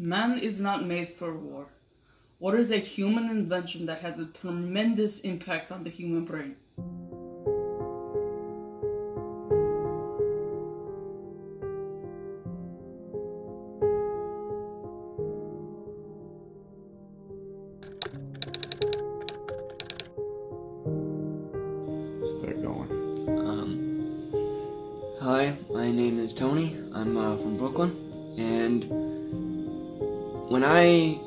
Man is not made for war. War is a human invention that has a tremendous impact on the human brain. Start going. Hi, my name is Tony. I'm from Brooklyn, and when I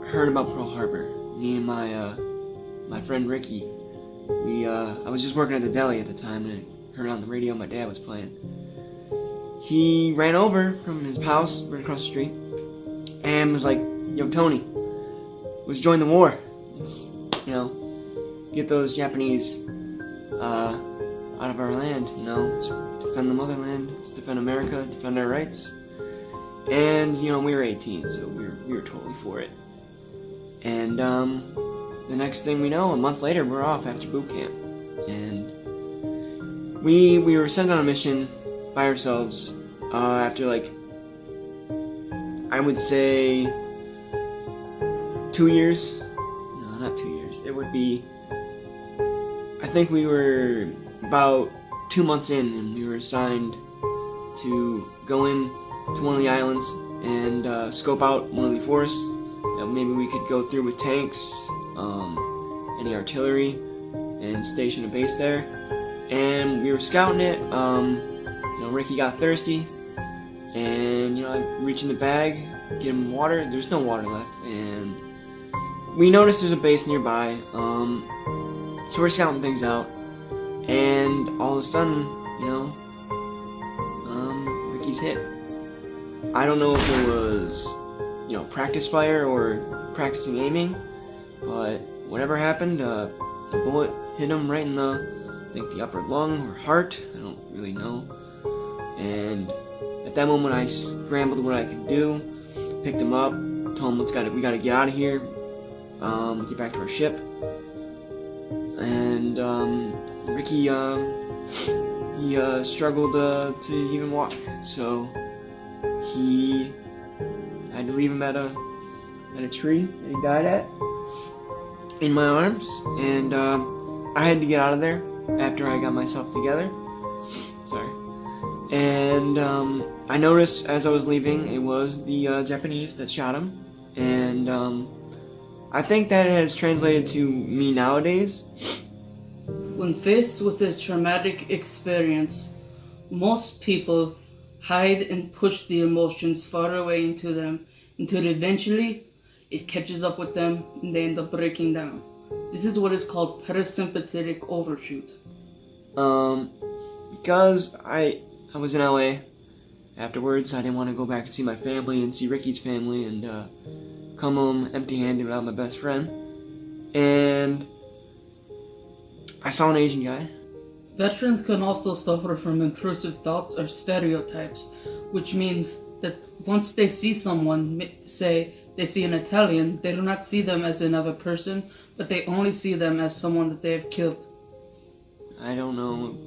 heard about Pearl Harbor, me and my friend Ricky, I was just working at the deli at the time, and I heard on the radio my dad was playing. He ran over from his house right across the street, and was like, "Yo, Tony, let's join the war. Let's, get those Japanese out of our land. Let's defend the motherland. Let's defend America. Defend our rights." And we were 18, so we were totally for it. And the next thing we know, a month later, we're off after boot camp, and we were sent on a mission by ourselves after I would say 2 years. No, not 2 years. It would be. I think we were about 2 months in, and we were assigned to go in to one of the islands and scope out one of the forests that maybe we could go through with tanks, any artillery, and station a base there. And we were scouting it. Ricky got thirsty, and I reached in the bag, get him water. There's no water left, and we noticed there's a base nearby. So we're scouting things out, and all of a sudden, Ricky's hit. I don't know if it was, practice fire or practicing aiming, but whatever happened, a bullet hit him right in the upper lung or heart. I don't really know. And at that moment, I scrambled what I could do, picked him up, told him, we gotta get out of here, get back to our ship. And Ricky, he struggled to even walk, so he had to leave him at a tree that he died at in my arms, and I had to get out of there after I got myself together. Sorry. And I noticed as I was leaving, it was the Japanese that shot him, and I think that has translated to me nowadays. When faced with a traumatic experience, most people hide and push the emotions far away into them until eventually it catches up with them and they end up breaking down. This is what is called parasympathetic overshoot. Because I was in LA afterwards, I didn't want to go back and see my family and see Ricky's family and come home empty-handed without my best friend. And I saw an Asian guy. Veterans can also suffer from intrusive thoughts or stereotypes, which means that once they see someone, say they see an Italian, they do not see them as another person, but they only see them as someone that they have killed. I don't know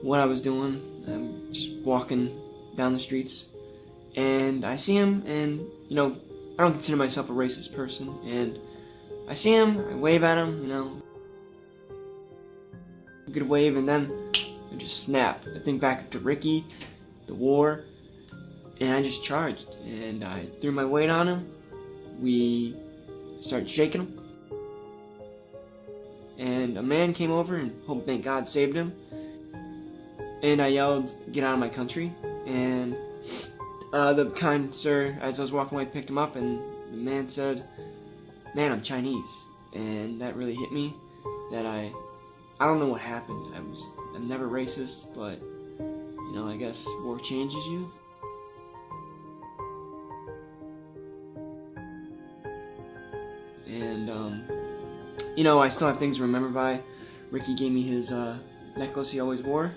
what I was doing. I'm just walking down the streets, and I see him, and I don't consider myself a racist person, and I see him, I wave at him, a good wave, and then I just snap. I think back to Ricky, the war, and I just charged, and I threw my weight on him. We started shaking him, and a man came over and thank God saved him, and I yelled, "Get out of my country," and the kind sir, as I was walking away, picked him up, and the man said, "Man, I'm Chinese," and that really hit me, that I don't know what happened. I'm never racist, but I guess war changes you. And I still have things to remember by. Ricky gave me his necklace he always wore.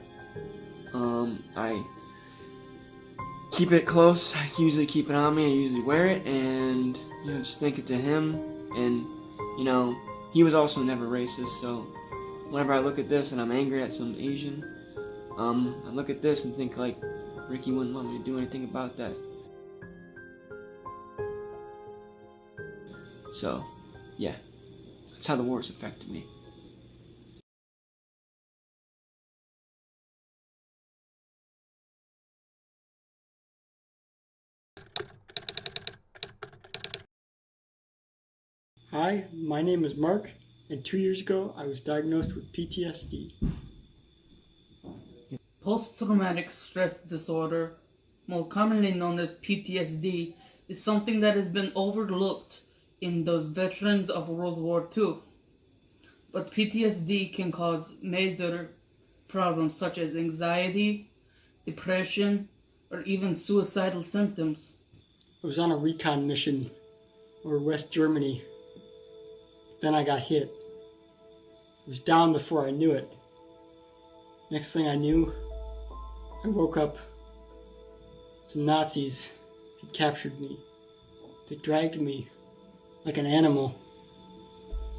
I keep it close. I usually keep it on me. I usually wear it, and just think it to him. And he was also never racist, so whenever I look at this and I'm angry at some Asian, I look at this and think Ricky wouldn't want me to do anything about that. So, yeah, that's how the war's affected me. Hi, my name is Mark, and 2 years ago I was diagnosed with PTSD. Post-traumatic stress disorder, more commonly known as PTSD, is something that has been overlooked in those veterans of World War II. But PTSD can cause major problems such as anxiety, depression, or even suicidal symptoms. I was on a recon mission over West Germany. Then I got hit. I was down before I knew it. Next thing I knew, I woke up. Some Nazis had captured me. They dragged me like an animal.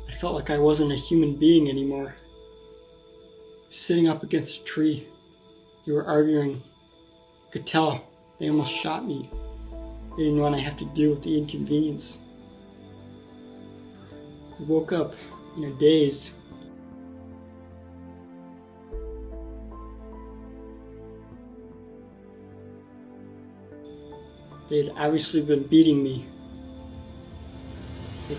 I felt like I wasn't a human being anymore. I was sitting up against a tree. They were arguing. I could tell they almost shot me. They didn't want to have to deal with the inconvenience. I woke up in a daze. They had obviously been beating me. They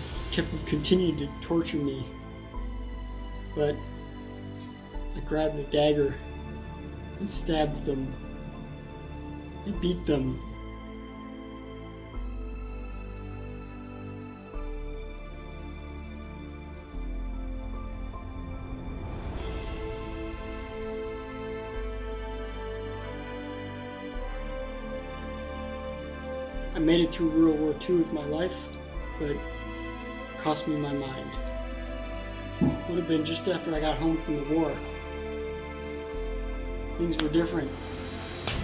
continued to torture me. But I grabbed a dagger and stabbed them. I beat them. I made it through World War II with my life, but it cost me my mind. It would have been just after I got home from the war. Things were different.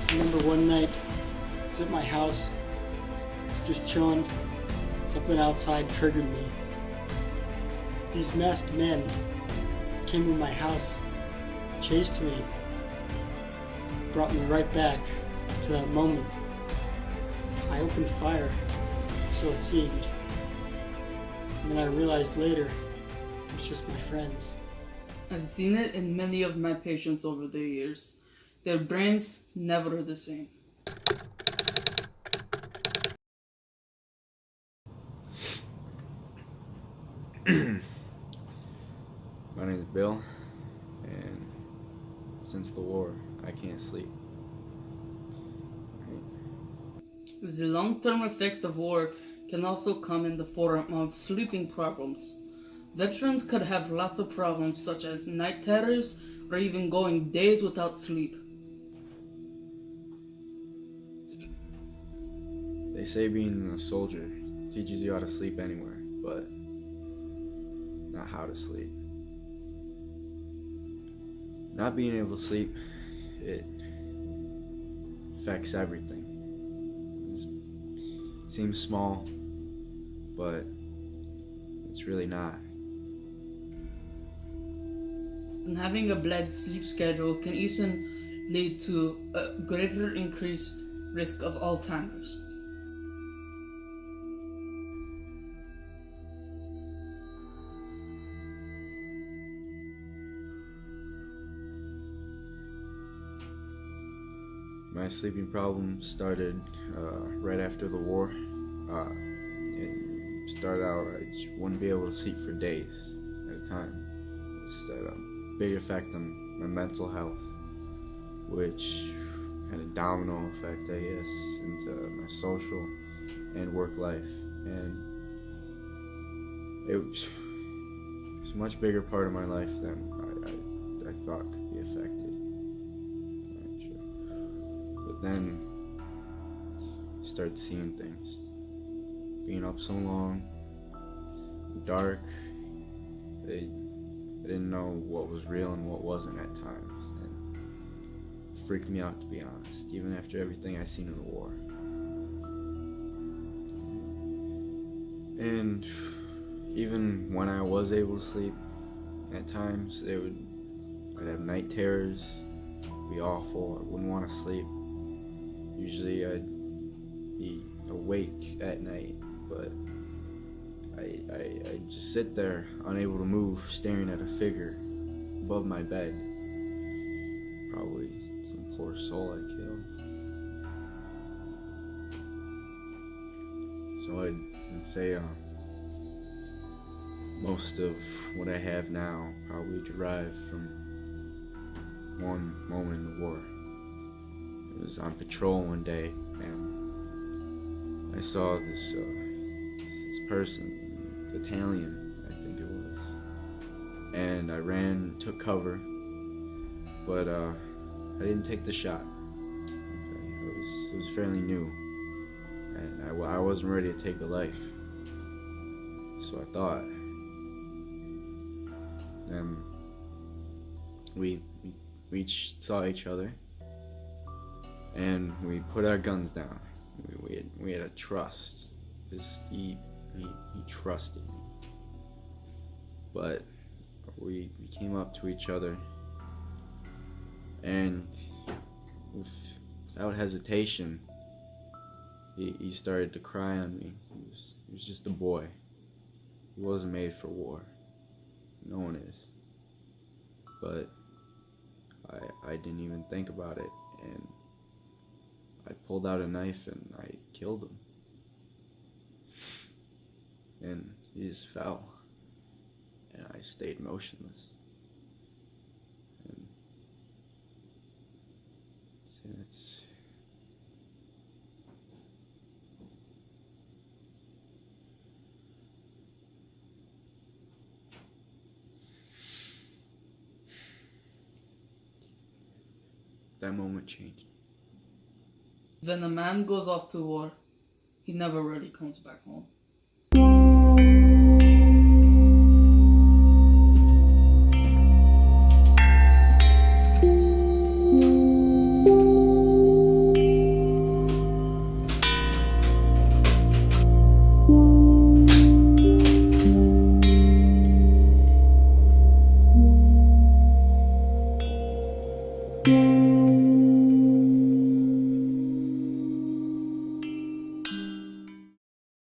I remember one night, I was at my house, just chilling. Something outside triggered me. These masked men came to my house, chased me, brought me right back to that moment. I opened fire, so it seemed. And then I realized later, it was just my friends. I've seen it in many of my patients over the years. Their brains never are the same. My name is Bill, and since the war, I can't sleep. The long-term effect of war can also come in the form of sleeping problems. Veterans could have lots of problems such as night terrors or even going days without sleep. They say being a soldier teaches you how to sleep anywhere, but not how to sleep. Not being able to sleep, it affects everything. It seems small, but it's really not. And having a bad sleep schedule can even lead to a greater increased risk of Alzheimer's. My sleeping problem started right after the war. It started out, I just wouldn't be able to sleep for days at a time. Just had a big effect on my mental health, which had a domino effect, I guess, into my social and work life. And it was a much bigger part of my life than I thought could be affected. But then I started seeing things. Being up so long, dark, I didn't know what was real and what wasn't at times. And it freaked me out, to be honest, even after everything I seen in the war. And even when I was able to sleep, at times I'd have night terrors, it'd be awful, I wouldn't want to sleep. Usually I'd be awake at night, but I just sit there, unable to move, staring at a figure above my bed. Probably some poor soul I killed. So I'd say most of what I have now probably derived from one moment in the war. I was on patrol one day and I saw this person, Italian, I think it was, and I ran, took cover, but I didn't take the shot. Okay? It was fairly new, and I wasn't ready to take a life, so I thought. And we each saw each other, and we put our guns down. We had a trust. He trusted me. But we came up to each other, and without hesitation, he started to cry on me. He was just a boy. He wasn't made for war. No one is. But I didn't even think about it, and I pulled out a knife and I killed him. And he just fell, and I stayed motionless. And it's that moment changed. When a man goes off to war, he never really comes back home.